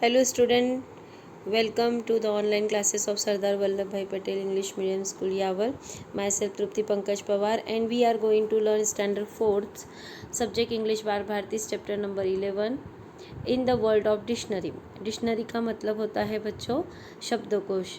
Hello student, welcome to the online classes of Sardar Vallabhbhai Patel English Medium School Yavar. Myself Trupti Pankaj Pawar and we are going to learn standard 4th subject English Bal Bharati chapter number 11 in the world of dictionary. Dictionary का मतलब होता है बच्चों शब्दकोश।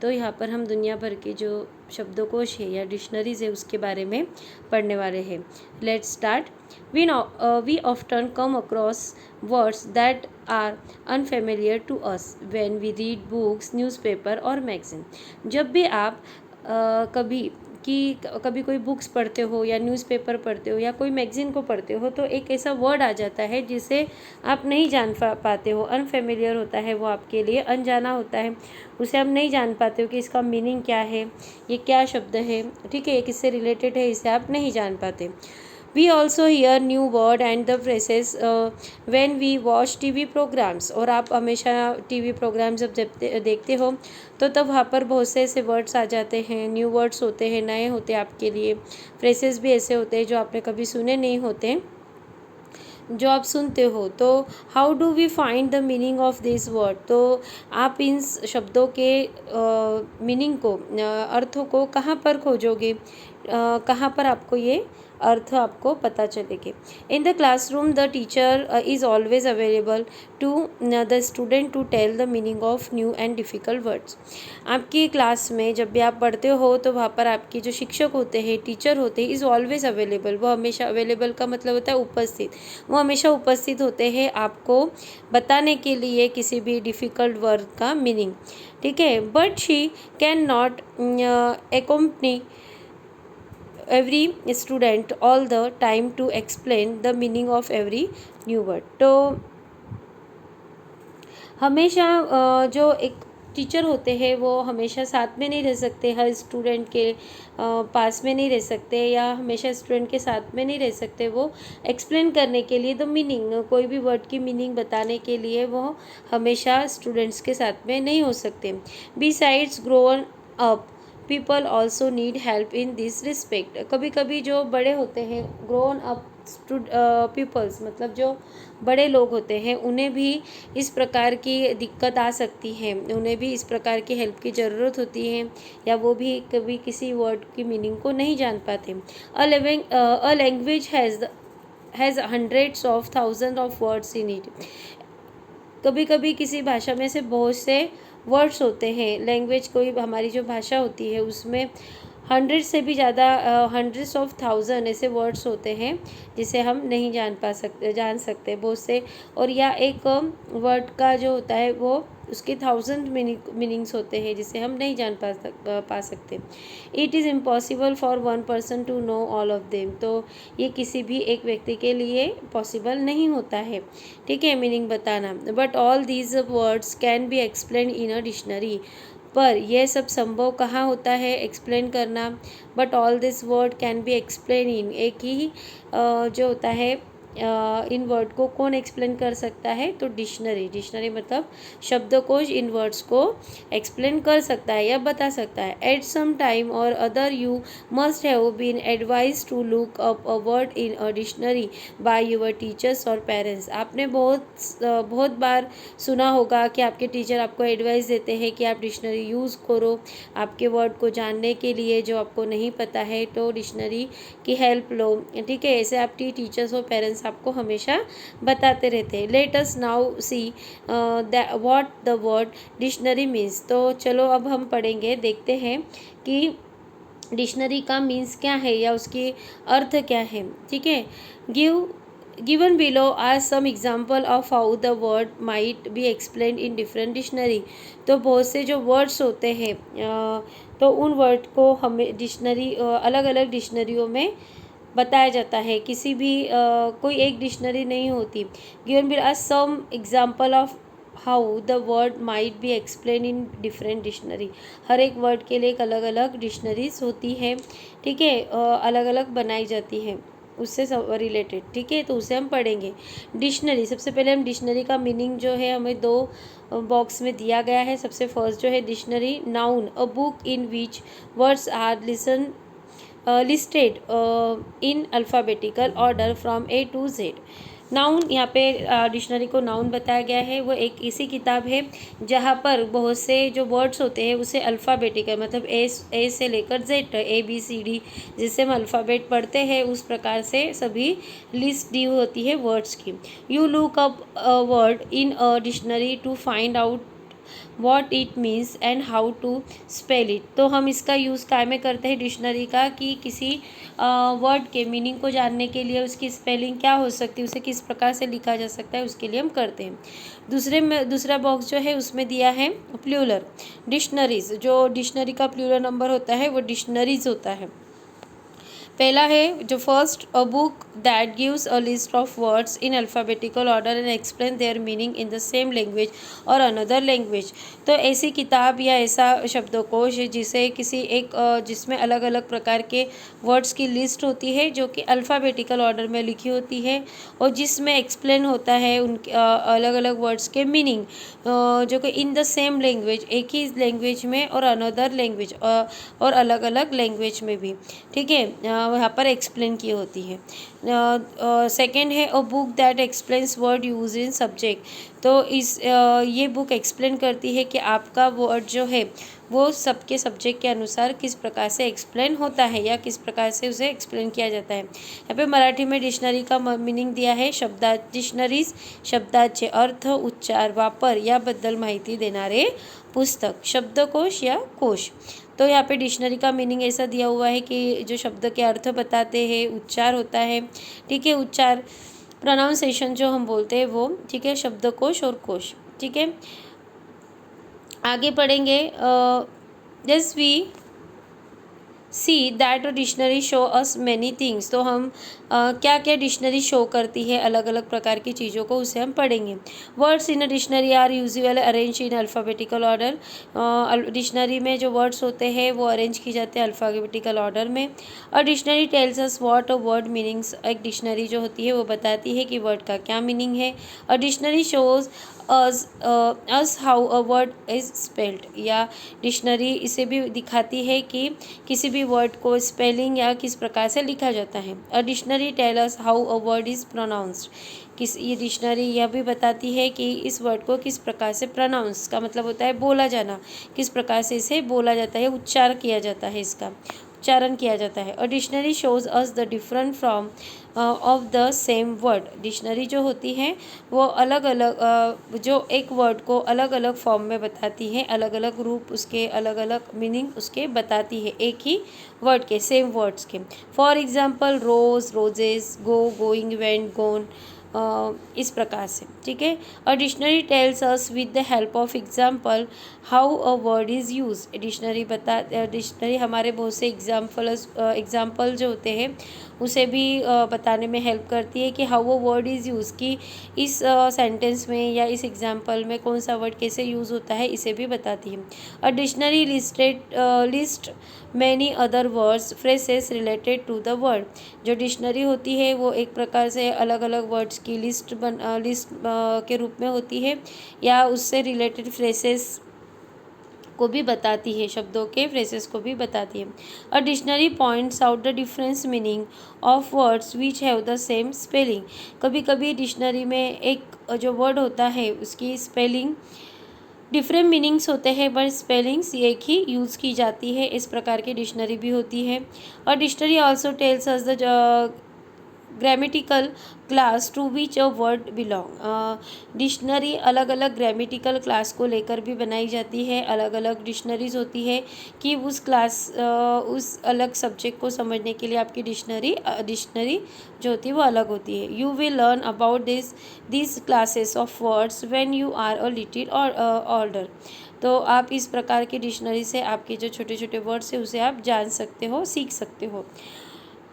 तो यहाँ पर हम दुनिया भर के जो शब्दकोश है या डिक्शनरीज है उसके बारे में पढ़ने वाले हैं। Let's start. We often come across words that are unfamiliar to us when we read books, newspaper और मैगजीन। जब भी आप कभी कोई बुक्स पढ़ते हो या न्यूज़पेपर पढ़ते हो या कोई मैगज़ीन को पढ़ते हो तो एक ऐसा वर्ड आ जाता है जिसे आप नहीं जान पाते हो, अनफेमिलियर होता है, वो आपके लिए अनजाना होता है, उसे हम नहीं जान पाते हो कि इसका मीनिंग क्या है, ये क्या शब्द है, ठीक है, ये किससे रिलेटेड है, इसे आप नहीं जान पाते। We also hear new word and the phrases when we watch TV programs। और आप हमेशा TV प्रोग्राम जब देखते हो तो तब वहाँ पर बहुत से ऐसे वर्ड्स आ जाते हैं, न्यू वर्ड्स होते हैं, नए होते हैं आपके लिए। फ्रेसेस भी ऐसे होते हैं जो आपने कभी सुने नहीं होते, जो आप सुनते हो। तो how do we find the meaning of this word. तो आप इन शब्दों के मीनिंग को, अर्थों को कहाँ पर खोजोगे, कहाँ पर आपको ये अर्थ आपको पता चलेगी। In the classroom the teacher is always available to the student to tell the meaning of new and difficult words. आपकी क्लास में जब भी आप पढ़ते हो तो वहाँ पर आपके जो शिक्षक होते हैं, टीचर होते हैं, इज़ ऑलवेज अवेलेबल। वो हमेशा अवेलेबल का मतलब होता है उपस्थित, वो हमेशा उपस्थित होते हैं आपको बताने के लिए किसी भी डिफ़िकल्ट वर्ड का मीनिंग, ठीक है। But she can not accompany every student all the time to explain the meaning of every new word। तो हमेशा जो एक टीचर होते हैं वो हमेशा साथ में नहीं रह सकते, हर स्टूडेंट के पास में नहीं रह सकते या हमेशा स्टूडेंट के साथ में नहीं रह सकते। वो एक्सप्लेन करने के लिए द मीनिंग, कोई भी वर्ड की मीनिंग बताने के लिए वो हमेशा स्टूडेंट्स के साथ में नहीं हो सकते। Besides grown up people also need help in this respect. कभी कभी जो बड़े होते हैं, ग्रोन अप पीपल्स मतलब जो बड़े लोग होते हैं, उन्हें भी इस प्रकार की दिक्कत आ सकती है, उन्हें भी इस प्रकार की हेल्प की ज़रूरत होती है या वो भी कभी किसी वर्ड की मीनिंग को नहीं जान पाते। A language has hundreds of thousand of words in it. कभी कभी किसी भाषा में से बहुत से वर्ड्स होते हैं। लैंग्वेज कोई हमारी जो भाषा होती है उसमें हंड्रेड से भी ज़्यादा, हंड्रेड्स ऑफ थाउजेंड ऐसे वर्ड्स होते हैं जिसे हम नहीं जान सकते बहुत से। और या एक वर्ड का जो होता है वो उसके थाउजेंड मीनिंग्स होते हैं जिसे हम नहीं जान पा सकते। It is impossible for one person to know all of them. तो ये किसी भी एक व्यक्ति के लिए पॉसिबल नहीं होता है, ठीक है, मीनिंग बताना। But all these words can be explain in a dictionary. पर यह सब संभव कहाँ होता है एक्सप्लेन करना। But all this word can be explain इन, एक ही जो होता है इन वर्ड को कौन एक्सप्लेन कर सकता है, तो डिक्शनरी। डिक्शनरी मतलब शब्दकोश इन वर्ड्स को एक्सप्लेन कर सकता है या बता सकता है। At some time or other you must have been advise to look up a word in a dictionary by your teachers or parents. आपने बहुत बार सुना होगा कि आपके टीचर आपको एडवाइस देते हैं कि आप डिक्शनरी यूज़ करो आपके वर्ड को जानने के लिए, जो आपको नहीं पता है तो डिक्शनरी की हेल्प लो, ठीक है। ऐसे आपकी टीचर्स और पेरेंट्स आपको हमेशा बताते रहते हैं। Let us now see what the word dictionary means. तो चलो अब हम पढ़ेंगे, देखते हैं कि डिक्शनरी का मीन्स क्या है या उसकी अर्थ क्या है, ठीक है। Given below are some example of how the word might be explained in different dictionary। तो बहुत से जो वर्ड्स होते हैं तो उन वर्ड को हमें डिक्शनरी, अलग अलग डिक्शनरियों में बताया जाता है। किसी भी कोई एक डिक्शनरी नहीं होती। Given below are some example of how the word might be explain in different dictionary. हर एक वर्ड के लिए एक अलग अलग डिक्शनरीज होती है, ठीक है, अलग अलग बनाई जाती है उससे रिलेटेड, ठीक है। तो उसे हम पढ़ेंगे। डिक्शनरी, सबसे पहले हम डिक्शनरी का मीनिंग जो है हमें दो बॉक्स में दिया गया है। सबसे फर्स्ट जो है dictionary, noun a book in which words are listed in alphabetical order from A to Z। Noun, यहाँ पे डिक्शनरी को नाउन बताया गया है। वो एक ऐसी किताब है जहाँ पर बहुत से जो वर्ड्स होते हैं उसे अल्फ़ाबेटिकल, मतलब ए से लेकर जेड, ABCD जिससे हम अल्फ़ाबेट पढ़ते हैं उस प्रकार से सभी लिस्ट दी होती है वर्ड्स की। You look up a word in a dictionary to find out what it means and how to spell it. तो हम इसका यूज़ काय में करते हैं डिक्शनरी का, कि किसी वर्ड के मीनिंग को जानने के लिए उसकी स्पेलिंग क्या हो सकती है, उसे किस प्रकार से लिखा जा सकता है, उसके लिए हम करते हैं। दूसरा बॉक्स जो है उसमें दिया है प्लूरल डिक्शनरीज। जो डिक्शनरी का प्लूरल नंबर होता है वो डिक्शनरीज होता है। पहला है जो first, a book that gives a list of words in alphabetical order and explain there meaning in the same language और अनदर लैंग्वेज। तो ऐसी किताब या ऐसा शब्दकोश जिसे किसी एक जिसमें अलग अलग प्रकार के वर्ड्स की लिस्ट होती है जो कि अल्फ़ाबेटिकल ऑर्डर में लिखी होती है और जिसमें एक्सप्लेन होता है उन अलग अलग वर्ड्स के मीनिंग, जो कि इन द सेम लैंग्वेज, एक ही लैंग्वेज में और अनदर लैंग्वेज और अलग अलग लैंग्वेज में भी, ठीक है, वहाँ पर एक्सप्लेन की होती है। सेकेंड है a book that explains word use in subject. तो ये बुक एक्सप्लेन करती है कि आपका वर्ड जो है वो सबके सब्जेक्ट के अनुसार किस प्रकार से एक्सप्लेन होता है या किस प्रकार से उसे एक्सप्लेन किया जाता है। यहाँ पे मराठी में डिक्शनरी का मीनिंग दिया है डिक्शनरीज शब्दाचे अर्थ, उच्चार, वापर याबद्दल माहिती देणारे पुस्तक, शब्दकोश या कोश। तो यहाँ पे डिक्शनरी का मीनिंग ऐसा दिया हुआ है कि जो शब्द के अर्थ बताते हैं, उच्चार होता है, ठीक है, उच्चार प्रोनाउंसिएशन जो हम बोलते हैं वो, ठीक है, शब्दकोश और कोश, ठीक है। आगे पढ़ेंगे। Just we see that dictionary show us many things. तो हम क्या क्या डिक्शनरी शो करती है अलग अलग प्रकार की चीज़ों को, उसे हम पढ़ेंगे। Words in a dictionary are usually arrange in alphabetical order. Dictionary में जो वर्ड्स होते हैं वो अरेंज की जाते हैं अल्फ़ाबेटिकल ऑर्डर में। और dictionary tells us what a word meanings. एक डिक्शनरी जो होती है वो बताती है कि वर्ड का क्या मीनिंग है। और dictionary shows us how a word is spelled. या डिक्शनरी इसे भी दिखाती है कि किसी भी वर्ड को स्पेलिंग या किस प्रकार से लिखा जाता है। A dictionary tell us how a word is pronounced. ये डिक्शनरी यह भी बताती है कि इस वर्ड को किस प्रकार से प्रोनाउंस का मतलब होता है बोला जाना, किस प्रकार से इसे बोला जाता है, उच्चार किया जाता है, इसका उच्चारण किया जाता है। और dictionary shows us the different from of the same word. Dictionary जो होती है वो अलग अलग जो एक वर्ड को अलग अलग फॉर्म में बताती है, अलग अलग रूप उसके, अलग अलग मीनिंग उसके बताती है एक ही वर्ड के, सेम वर्ड्स के। For example rose, roses, go, going, went, gone, इस प्रकार से, ठीक है। और dictionary tells us with the help of example how a word is use. Dictionary हमारे बहुत से एग्जाम्पल जो होते हैं उसे भी बताने में हेल्प करती है कि हाउ वो वर्ड इज़ यूज़, की इस सेंटेंस में या इस एग्जाम्पल में कौन सा वर्ड कैसे यूज़ होता है, इसे भी बताती है। और dictionary list many other words phrases related to the word. जो डिक्शनरी होती है वो एक प्रकार से अलग अलग वर्ड्स की लिस्ट के रूप में होती है या उससे रिलेटेड फ्रेसेस को भी बताती है, शब्दों के फ्रेसेस को भी बताती है। A dictionary points out the difference meaning of words which have the same spelling. कभी कभी डिक्शनरी में एक जो वर्ड होता है उसकी स्पेलिंग डिफरेंट मीनिंग्स होते हैं बट स्पेलिंग्स एक ही यूज़ की जाती है, इस प्रकार की डिक्शनरी भी होती है। और dictionary also tells us the grammatical class to which a word belong. Dictionary अलग अलग ग्रामेटिकल क्लास को लेकर भी बनाई जाती है, अलग अलग डिक्शनरीज होती है कि उस क्लास उस अलग सब्जेक्ट को समझने के लिए आपकी डिक्शनरी जो होती है वो अलग होती है। You will learn about this classes of words when you are a little older. तो आप इस प्रकार की डिक्शनरी से आपके जो छोटे छोटे वर्ड्स हैं उसे आप जान सकते हो, सीख सकते हो।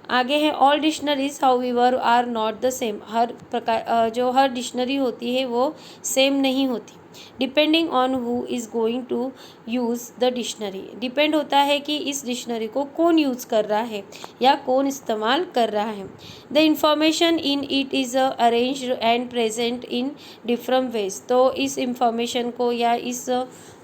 आगे है all dictionaries however are not the same. हर प्रकार जो हर डिक्शनरी होती है वो सेम नहीं होती। Depending on who is going to use the dictionary. Depend होता है कि इस डिक्शनरी को कौन यूज़ कर रहा है या कौन इस्तेमाल कर रहा है। The information in it is arranged and present in different ways. तो इस इंफॉर्मेशन को या इस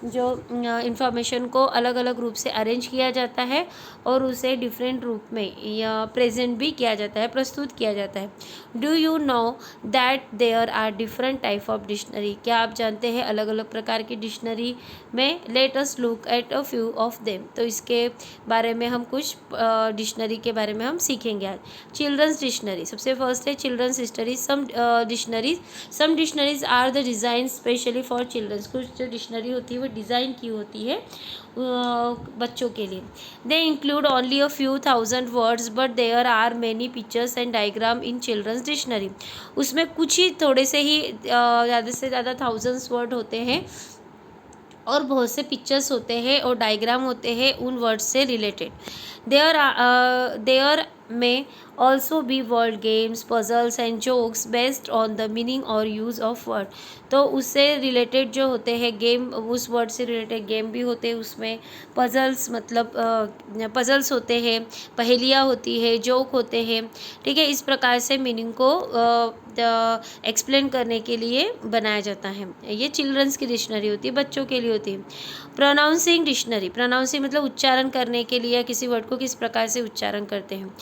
जो इंफॉर्मेशन को अलग अलग रूप से अरेंज किया जाता है और उसे डिफरेंट रूप में या प्रेजेंट भी किया जाता है, प्रस्तुत किया जाता है। Do you know that there are different type of dictionary. क्या आप जानते हैं अलग अलग प्रकार की डिक्शनरी में? Let us look at a few of them. तो इसके बारे में हम कुछ डिक्शनरी के बारे में हम सीखेंगे आज। चिल्ड्रंस डिक्शनरी, सबसे फर्स्ट है children's dictionary. Some dictionaries are the design specially for children's. कुछ जो डिक्शनरी होती है वो डिज़ाइन की होती है बच्चों के लिए। They include only a few thousand words but there are many pictures and diagram in children's dictionary. उसमें कुछ ही थोड़े से ही ज़्यादा से ज़्यादा थाउजेंड्स वर्ड होते हैं और बहुत से पिक्चर्स होते हैं और डायग्राम होते हैं उन वर्ड्स से रिलेटेड। देयर में also be word games, puzzles and jokes based on the meaning और यूज़ ऑफ वर्ड। तो उससे रिलेटेड जो होते हैं गेम, उस वर्ड से रिलेटेड गेम भी होते हैं उसमें। पजल्स मतलब पजल्स होते हैं, पहेलियाँ होती है, जोक होते हैं। ठीक है, इस प्रकार से मीनिंग को एक्सप्लेन करने के लिए बनाया जाता है। ये चिल्ड्रंस की डिक्शनरी होती है, बच्चों के लिए होती है। प्रोनाउंसिंग डिक्शनरी, प्रोनाउंसिंग मतलब उच्चारण करने के लिए किसी वर्ड को किस प्रकार से उच्चारण करते हैं।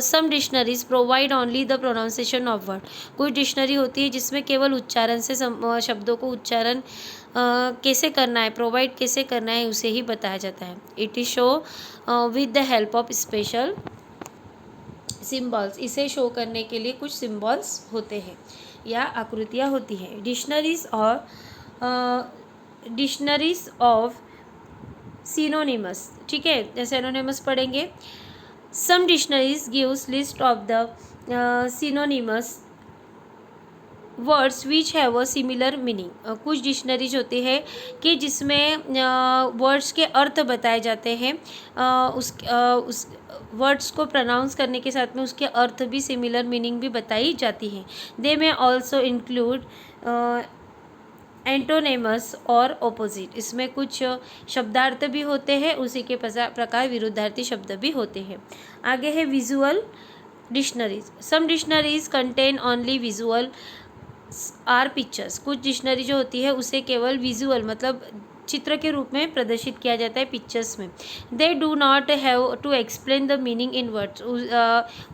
Some dictionaries provide only the pronunciation of word. कोई डिक्शनरी होती है जिसमें केवल उच्चारण से शब्दों को उच्चारण कैसे करना है, प्रोवाइड कैसे करना है, उसे ही बताया जाता है। It is show with the help of special symbols. इसे शो करने के लिए कुछ सिम्बॉल्स होते हैं या आकृतियाँ होती हैं। Dictionaries of synonyms. ठीक है, सिनोनिमस पढ़ेंगे। Some dictionaries gives list of the synonyms words which have a similar meaning. कुछ डिक्शनरीज होती है कि जिसमें वर्ड्स के अर्थ बताए जाते हैं, उस वर्ड्स को प्रोनाउंस करने के साथ में उसके अर्थ भी, सिमिलर मीनिंग भी बताई जाती है। दे में ऑल्सो इंक्लूड एंटोनेमस और ऑपोजिट। इसमें कुछ शब्दार्थ भी होते हैं, उसी के प्रकार विरुद्धार्थी शब्द भी होते हैं। आगे है visual dictionaries. Some dictionaries contain only visual are pictures. कुछ डिक्शनरी जो होती है उसे केवल विजुअल मतलब चित्र के रूप में प्रदर्शित किया जाता है, पिक्चर्स में। They do not have to explain the meaning in words.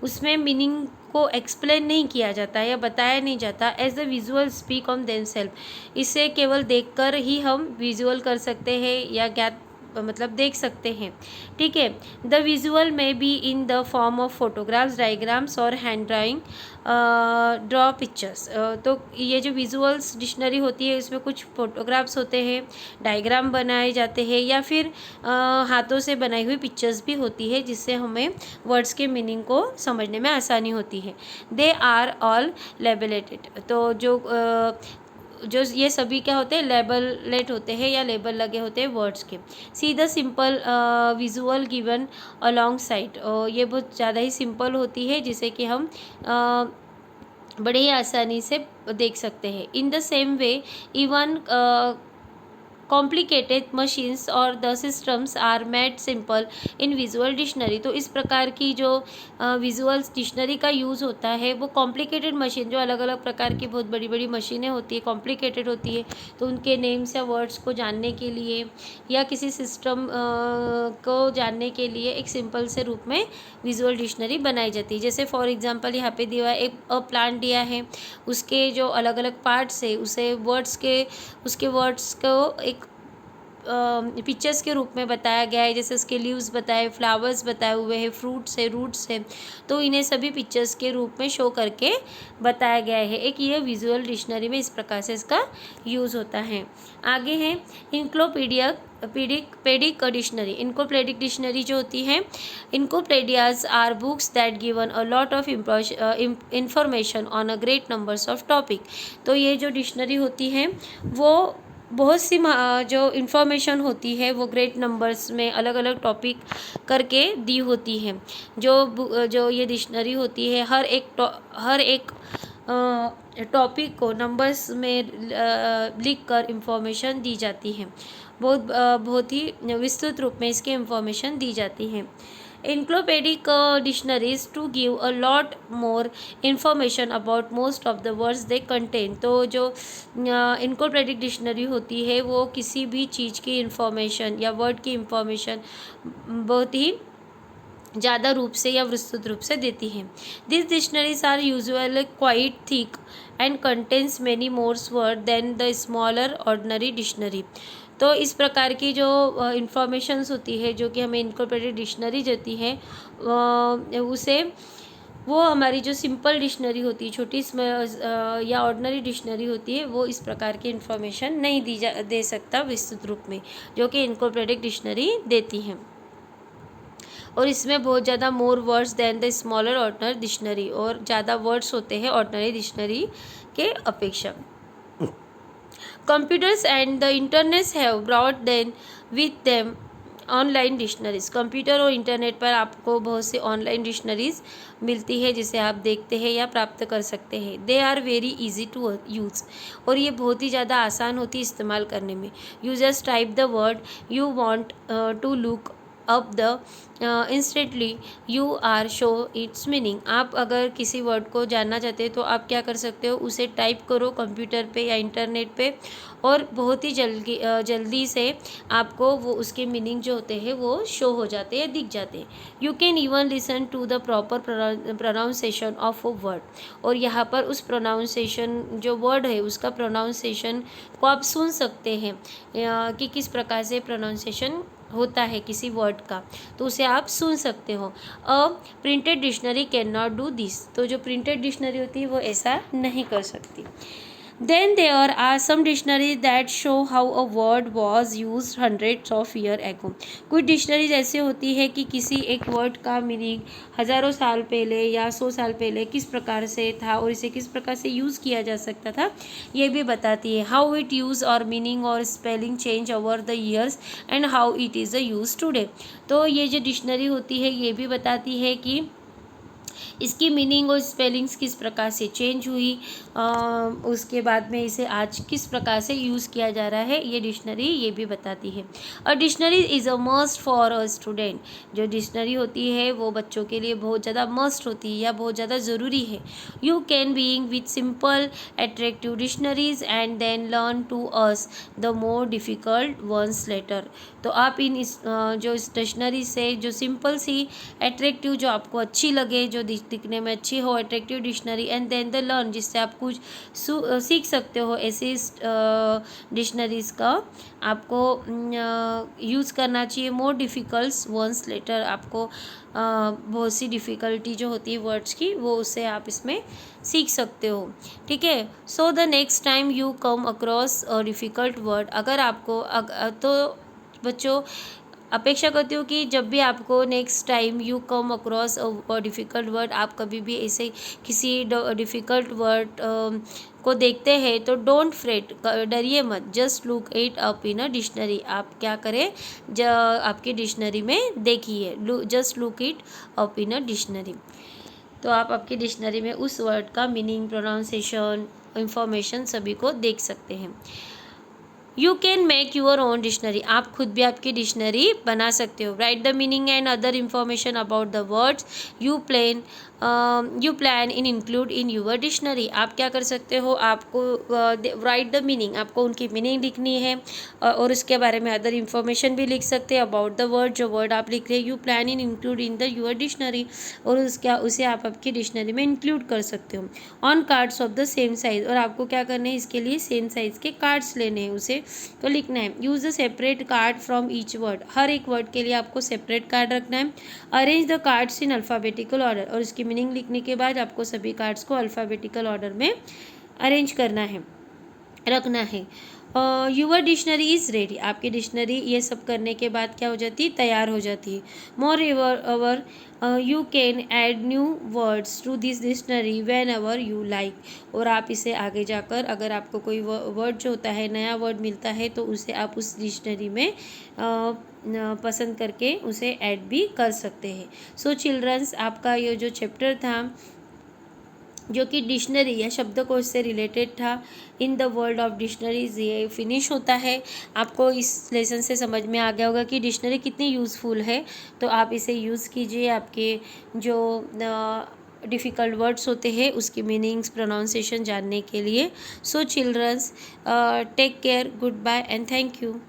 उसमें मीनिंग को एक्सप्लेन नहीं किया जाता या बताया नहीं जाता। As the visual speak on themselves. इसे केवल देखकर ही हम विजुअल कर सकते हैं या ज्ञात मतलब देख सकते हैं। ठीक है, द विजुअल में be in the form of photographs, diagrams और हैंड ड्राइंग, ड्रॉ पिक्चर्स। तो ये जो विजुअल्स डिक्शनरी होती है इसमें कुछ फोटोग्राफ्स होते हैं, डायग्राम बनाए जाते हैं या फिर हाथों से बनाई हुई पिक्चर्स भी होती है जिससे हमें वर्ड्स के मीनिंग को समझने में आसानी होती है। They are all labelled. तो जो ये सभी क्या होते हैं, लेबलेट होते हैं या लेबल लगे होते हैं वर्ड्स के। See the simple visual given along side. ये बहुत ज़्यादा ही सिंपल होती है जिसे कि हम बड़े ही आसानी से देख सकते हैं। In the same way even complicated machines और the systems are made simple in visual dictionary. तो इस प्रकार की जो विजुअल्स डिक्शनरी का यूज़ होता है वो कॉम्प्लिकेटेड मशीन, जो अलग अलग प्रकार की बहुत बड़ी बड़ी मशीनें होती है, कॉम्प्लिकेटेड होती है, तो उनके नेम्स या वर्ड्स को जानने के लिए या किसी सिस्टम को जानने के लिए एक सिंपल से रूप में विजुअल डिक्शनरी बनाई जाती है। जैसे फॉर एग्जांपल यहाँ पे दिया एक प्लांट दिया है, उसके जो अलग अलग पार्ट्स है उसके वर्ड्स को एक पिक्चर्स के रूप में बताया गया है। जैसे उसके लीव्स बताए, फ्लावर्स बताए हुए हैं, फ्रूट्स है, रूट्स है, तो इन्हें सभी पिक्चर्स के रूप में शो करके बताया गया है। एक ये विजुअल डिक्शनरी में इस प्रकार से इसका यूज़ होता है। आगे है पेडिक डिक्शनरी। इनक्लोपेडिक डिक्शनरी जो होती है, encyclopedias are books that given a lot of information on a great numbers of topic. तो ये जो डिक्शनरी होती है वो बहुत सी जो इन्फॉर्मेशन होती है वो ग्रेट नंबर्स में अलग अलग टॉपिक करके दी होती है। जो ये डिक्शनरी होती है हर एक टॉपिक को नंबर्स में लिख कर इंफॉर्मेशन दी जाती है। बहुत ही विस्तृत रूप में इसकी इंफॉर्मेशन दी जाती है। Encyclopedic dictionaries to give a lot more information about most of the words they contain। तो जो encyclopedic डिक्शनरी होती है वो किसी भी चीज़ की इंफॉर्मेशन या वर्ड की इंफॉर्मेशन बहुत ही ज़्यादा रूप से या विस्तृत रूप से देती है। This dictionaries are usually quite thick and contents many more word than the smaller ordinary dictionary. तो इस प्रकार की जो इंफॉर्मेशंस होती है जो कि हमें इनकॉर्पोरेटेड डिक्शनरी देती है उसे वो हमारी जो सिंपल डिक्शनरी होती है छोटी या ऑर्डिनरी डिक्शनरी होती है वो इस प्रकार की इंफॉर्मेशन नहीं दे सकता विस्तृत रूप में, जो कि इनकॉर्पोरेटेड डिक्शनरी देती है। और इसमें बहुत ज़्यादा more words than the smaller ordinary dictionary, और ज़्यादा वर्ड्स होते हैं ऑर्डिनरी डिक्शनरी के अपेक्षा। Computers and the internet have brought then with them online dictionaries. Computer और इंटरनेट पर आपको बहुत सी ऑनलाइन डिक्शनरीज मिलती है जिसे आप देखते हैं या प्राप्त कर सकते हैं। They are very easy to use, और ये बहुत ही ज़्यादा आसान होती है इस्तेमाल करने में। You just type the word you want to look up the instantly you are show its meaning. आप अगर किसी वर्ड को जानना चाहते हैं तो आप क्या कर सकते हो, उसे टाइप करो कंप्यूटर पे या इंटरनेट पे, और बहुत ही जल्दी से आपको वो उसके मीनिंग जो होते हैं वो शो हो जाते हैं, दिख जाते हैं। You can even listen to the proper pronunciation of a word, और यहाँ पर उस प्रोनाउंसिएशन जो वर्ड है उसका प्रोनाउंसिएशन को आप सुन सकते हैं कि किस प्रकार से प्रोनाउंसिएशन होता है किसी वर्ड का, तो उसे आप सुन सकते हो। अ printed dictionary can not do this, तो जो प्रिंटेड डिक्शनरी होती है वो ऐसा नहीं कर सकती। Then there are some dictionaries that show how a word was used hundreds of years ago। कुछ डिक्शनरीज ऐसे होती है कि किसी एक वर्ड का मीनिंग हज़ारों साल पहले या 100 साल पहले किस प्रकार से था और इसे किस प्रकार से यूज़ किया जा सकता था, ये भी बताती है। हाउ इट यूज़ और मीनिंग और spelling change over the years and how it is use today. तो ये जो डिक्शनरी होती है ये भी बताती है कि इसकी मीनिंग और स्पेलिंग्स किस प्रकार से चेंज हुई, उसके बाद में इसे आज किस प्रकार से यूज़ किया जा रहा है, ये डिक्शनरी ये भी बताती है। A dictionary is a must for a student. जो डिक्शनरी होती है वो बच्चों के लिए बहुत ज़्यादा मस्ट होती है या बहुत ज़्यादा ज़रूरी है। You can being with simple attractive dictionaries and then learn to us the more difficult ones later. तो आप जो इस डिक्शनरी से जो सिंपल सी अट्रैक्टिव जो आपको अच्छी लगे, जो दिखने में अच्छी हो, attractive dictionary, and then the learn जिससे आप कुछ सीख सकते हो, ऐसी डिक्शनरीज का आपको यूज़ करना चाहिए। मोर डिफ़िकल्ट वंस लेटर, आपको बहुत सी डिफ़िकल्टी जो होती है वर्ड्स की वो उससे आप इसमें सीख सकते हो। ठीक है। So the next time you come across a difficult word, अगर आपको तो बच्चों अपेक्षा करती हूँ कि जब भी आपको next time you come across a difficult word, आप कभी भी ऐसे किसी डिफ़िकल्ट वर्ड को देखते हैं तो डोंट फ्रेट, डरिए मत। Just look it up in a dictionary, आप क्या करें आपकी डिक्शनरी में देखिए, just look it up in a dictionary. तो आप आपकी डिक्शनरी में उस वर्ड का मीनिंग, प्रोनाउंसिएशन, इंफॉर्मेशन सभी को देख सकते हैं। You can make your own dictionary, आप खुद भी आपकी डिक्शनरी बना सकते हो। Write the meaning and other information about the words you plan in include in your dictionary. आप क्या कर सकते हो, आपको राइट द मीनिंग, आपको उनकी मीनिंग लिखनी है और उसके बारे में अदर इंफॉर्मेशन भी लिख सकते हैं अबाउट द वर्ड, जो वर्ड आप लिख रहे हैं। You plan in include in the your dictionary, और उसे आप आपकी डिक्शनरी में इंक्लूड कर सकते हो। On cards of the same size, और आपको क्या करना है, इसके लिए सेम साइज के कार्ड्स लेने हैं, उसे तो लिखना है। Use the separate card from each word, हर एक वर्ड के लिए आपको सेपरेट कार्ड रखना है। Arrange the cards in alphabetical order, और इसकी मीनिंग लिखने के बाद आपको सभी कार्ड्स को अल्फ़ाबेटिकल ऑर्डर में अरेंज करना है, रखना है। यूर डिक्शनरी इज़ रेडी, आपकी डिक्शनरी ये सब करने के बाद क्या हो जाती है, तैयार हो जाती है। Moreover you can add new words to this dictionary whenever you like, और आप इसे आगे जाकर अगर आपको कोई वर्ड जो होता है नया वर्ड मिलता है तो उसे आप उस डिक्शनरी में पसंद करके उसे ऐड भी कर सकते हैं। सो चिल्ड्रंस, आपका ये जो चैप्टर था जो कि डिक्शनरी या शब्दकोश से रिलेटेड था। इन द वर्ल्ड ऑफ डिक्शनरीज ये फिनिश होता है। आपको इस लेसन से समझ में आ गया होगा कि डिक्शनरी कितनी यूज़फुल है, तो आप इसे यूज़ कीजिए आपके जो डिफ़िकल्ट वर्ड्स होते हैं उसकी मीनिंग्स, प्रोनाउंसिएशन जानने के लिए। So childrens, take care, good bye and thank you.